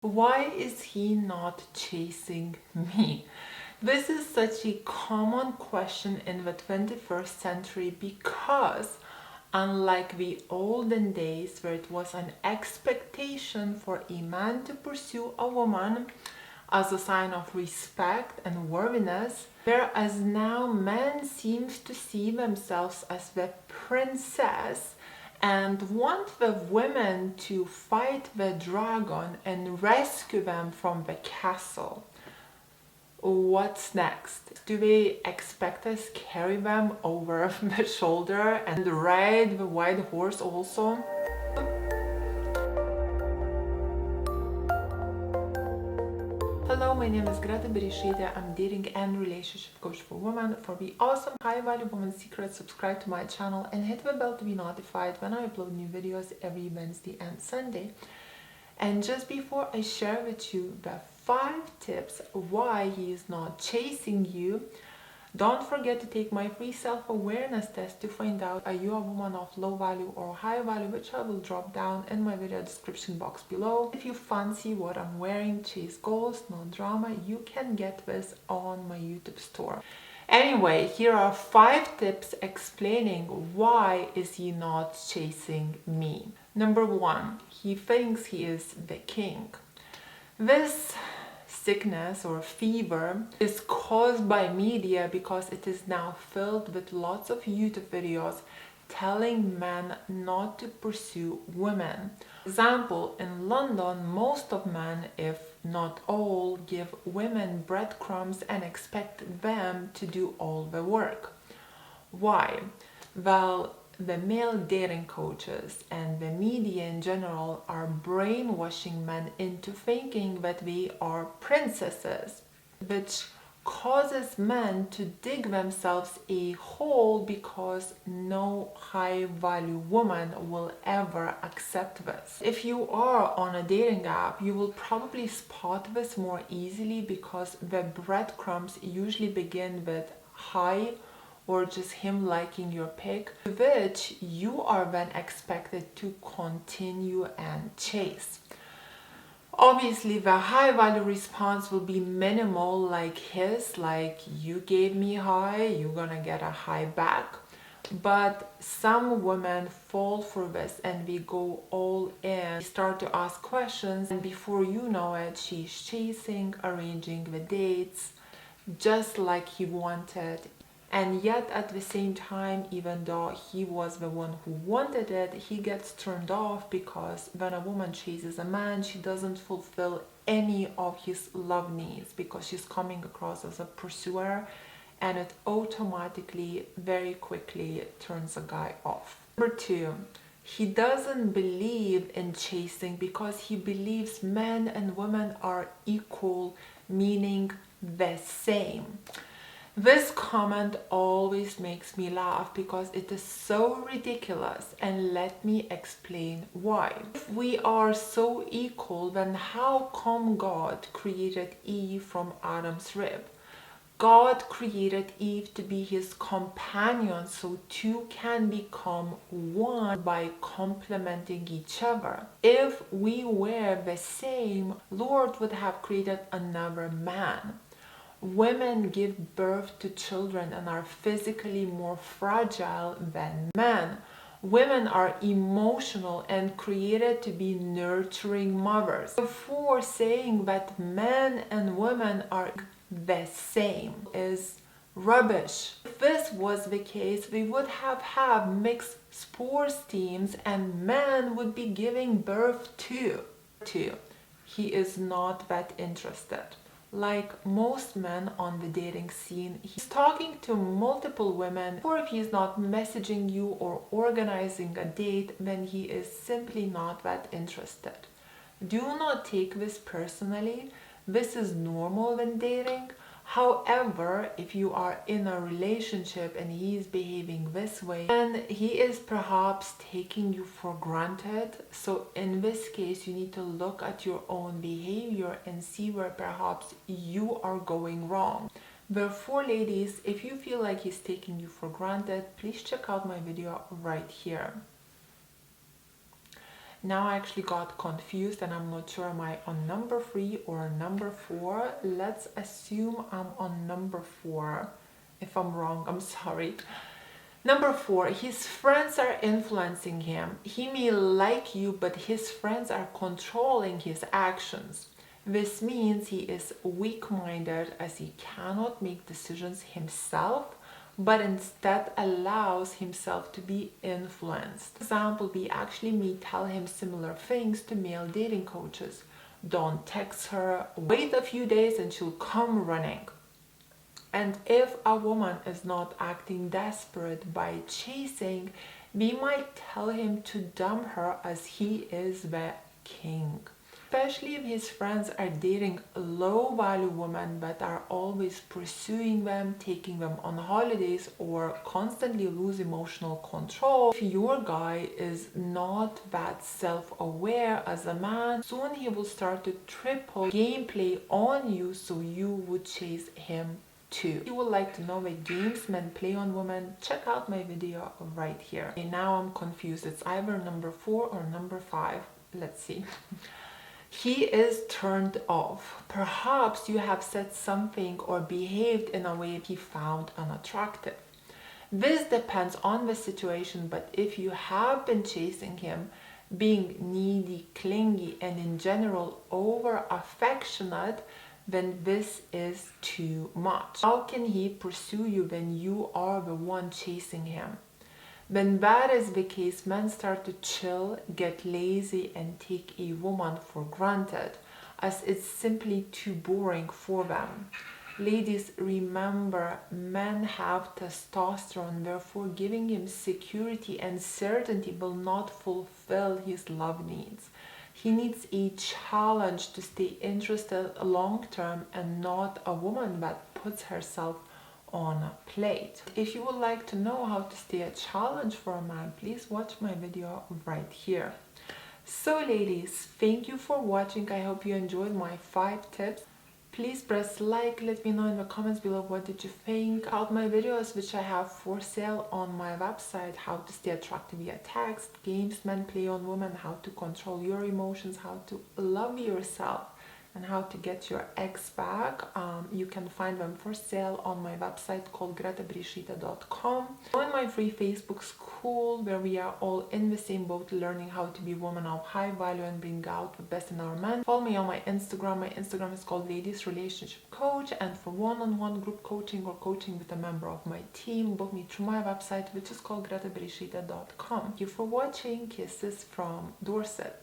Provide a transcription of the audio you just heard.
Why is he not chasing me? This is such a common question in the 21st century because, unlike the olden days where it was an expectation for a man to pursue a woman as a sign of respect and worthiness, whereas now men seem to see themselves as the princess and want the women to fight the dragon and rescue them from the castle. What's next? Do they expect us carry them over the shoulder and ride the white horse also? Hello, my name is Greta Bereisaite. I'm dating and relationship coach for women. For the awesome high value woman secrets, subscribe to my channel and hit the bell to be notified when I upload new videos every Wednesday and Sunday. And just before I share with you the 5 tips why he is not chasing you, don't forget to take my free self-awareness test to find out are you a woman of low value or high value, which I will drop down in my video description box below. If you fancy what I'm wearing, chase goals, no drama, you can get this on my YouTube store. Anyway, here are 5 tips explaining why is he not chasing me. Number 1, he thinks he is the king. This sickness or fever is caused by media because it is now filled with lots of YouTube videos telling men not to pursue women. Example, in London, most of men, if not all, give women breadcrumbs and expect them to do all the work. Why? Well, the male dating coaches and the media in general are brainwashing men into thinking that they are princesses, which causes men to dig themselves a hole because no high value woman will ever accept this. If you are on a dating app, you will probably spot this more easily because the breadcrumbs usually begin with hi or just him liking your pic, which you are then expected to continue and chase. Obviously, the high value response will be minimal like his, like you gave me high, you're gonna get a high back. But some women fall for this and we go all in, start to ask questions, and before you know it, she's chasing, arranging the dates, just like he wanted. And yet at the same time, even though he was the one who wanted it, he gets turned off because when a woman chases a man, she doesn't fulfill any of his love needs because she's coming across as a pursuer, and it automatically, very quickly turns a guy off. Number 2, he doesn't believe in chasing because he believes men and women are equal, meaning the same. This comment always makes me laugh because it is so ridiculous, and let me explain why. If we are so equal, then how come God created Eve from Adam's rib? God created Eve to be his companion so two can become one by complementing each other. If we were the same, Lord would have created another man. Women give birth to children and are physically more fragile than men. Women are emotional and created to be nurturing mothers. Therefore, saying that men and women are the same is rubbish. If this was the case, we would have had mixed sports teams and men would be giving birth too. He is not that interested. Like most men on the dating scene, he's talking to multiple women, or if he's not messaging you or organizing a date, then he is simply not that interested. Do not take this personally. This is normal when dating. However, if you are in a relationship and he is behaving this way, then he is perhaps taking you for granted. So in this case, you need to look at your own behavior and see where perhaps you are going wrong. Therefore, ladies, if you feel like he's taking you for granted, please check out my video right here. Now I actually got confused and I'm not sure am I on number 3 or number 4. Let's assume I'm on number 4. If I'm wrong, I'm sorry. Number 4, his friends are influencing him. He may like you, but his friends are controlling his actions. This means he is weak-minded as he cannot make decisions himself, but instead allows himself to be influenced. For example, we actually may tell him similar things to male dating coaches. Don't text her, wait a few days and she'll come running. And if a woman is not acting desperate by chasing, we might tell him to dump her as he is the king. Especially if his friends are dating low value women but are always pursuing them, taking them on holidays, or constantly lose emotional control. If your guy is not that self-aware as a man, soon he will start to triple gameplay on you, so you would chase him too. If you would like to know the games men play on women, check out my video right here. Okay, now I'm confused. It's either number 4 or number 5. Let's see. He is turned off. Perhaps you have said something or behaved in a way he found unattractive. This depends on the situation, but if you have been chasing him, being needy, clingy, and in general over affectionate, then this is too much. How can he pursue you when you are the one chasing him? When that is the case, men start to chill, get lazy, and take a woman for granted, as it's simply too boring for them. Ladies, remember, men have testosterone, therefore giving him security and certainty will not fulfill his love needs. He needs a challenge to stay interested long term and not a woman that puts herself on a plate. If you would like to know how to stay a challenge for a man, please watch my video right here. So ladies, thank you for watching. I hope you enjoyed my 5 tips. Please press like, let me know in the comments below what did you think about my videos, which I have for sale on my website. How to stay attractive via text, games men play on women, how to control your emotions, how to love yourself, and how to get your ex back. You can find them for sale on my website called gretabereisaite.com. Join my free Facebook school where we are all in the same boat, learning how to be women of high value and bring out the best in our men. Follow me on my Instagram. My Instagram is called Ladies Relationship Coach, and for one-on-one group coaching or coaching with a member of my team, book me through my website, which is called gretabereisaite.com. Thank you for watching. Kisses from Dorset.